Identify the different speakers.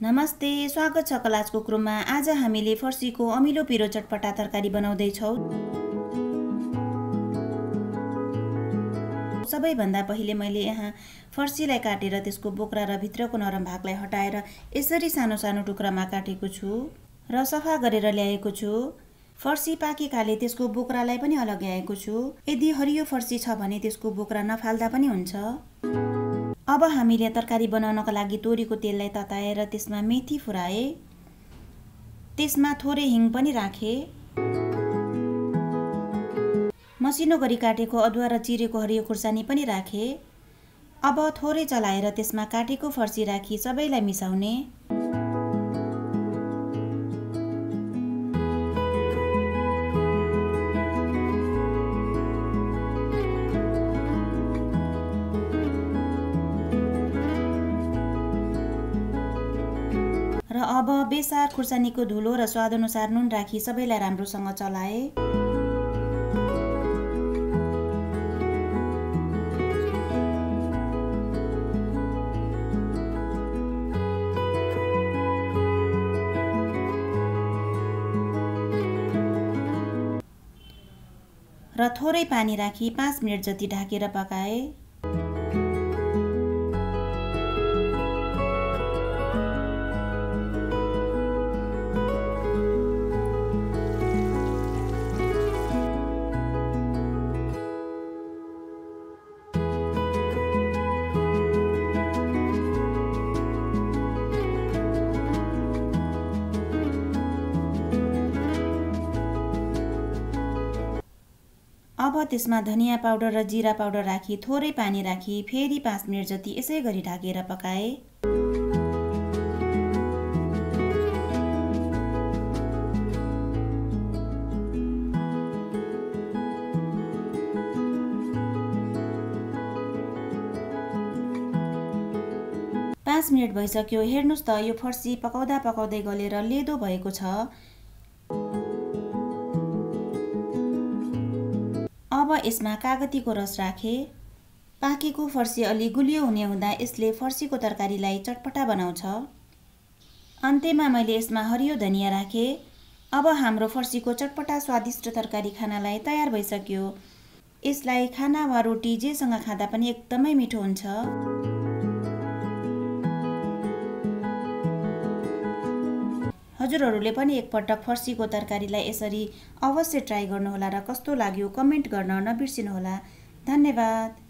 Speaker 1: नमस्ते, स्वागत छ कलाजको क्रममा। आज हामीले फर्सीको अमिलो पिरो चटपटा तरकारी बनाउँदै छौं। सबैभन्दा पहिले मैले यहाँ फर्सीलाई काटेर त्यसको बोक्रा र भित्रको नरम भागलाई हटाएर यसरी सानो सानो टुक्रामा काटेको छु र सफा गरेर ल्याएको छु। फर्सी पाकेकाले त्यसको बोक्रालाई पनि अलग्याएको छु। यदि हरियो फर्सी छ भने त्यसको बोक्रा नफाल्दा पनि हुन्छ। अब हामीले तरकारी बनाउनका लागि तोरीको तेललाई तताएर त्यसमा मेथी फुराए, त्यसमा थोरै हिङ पनि राखे, मसिनो गरी काटेको अदुवा र चिरेको हरियो खुर्सानी पनि राखे। अब थोरै चलाएर त्यसमा काटेको फर्सी राखी सबैलाई मिसाउने। र अब बेसार खुर्सानीको धुलो र स्वादअनुसार नुन राखी सबैलाई राम्रोसँग चलाए। र थोरै पानी राखी 5 मिनेट जति ढाकेर पकाए। अब त्यसमा धनिया पाउडर र जिरा पाउडर राखी थोरै पानी राखी फेरि 5 मिनेट जति यसै गरी ढाकेर पकाए। पाँच मिनेट भइसक्यो। हेर्नुस् त, यो फर्सी पकाउँदा पकाउँदै गलेर लेदो भएको छ। अब यसमा कागतीको रस राखे। पाकेको फर्सी अलि गुलियो हुने हुँदा यसले फर्सीको तरकारीलाई चटपटा बनाउँछ। अन्त्यमा मैले यसमा हरियो धनिया राखे। अब हाम्रो फर्सीको चटपटा स्वादिष्ट तरकारी खानालाई तयार भइसक्यो। यसलाई खाना वा रोटी जेसँग खाँदा पनि एकदमै मिठो हुन्छ। हजुरहरूले पनि एकपटक फर्सीको तरकारीलाई यसरी अवश्य ट्राई गर्नुहोला र कस्तो लाग्यो कमेन्ट गर्न नबिर्सिनुहोला। धन्यवाद।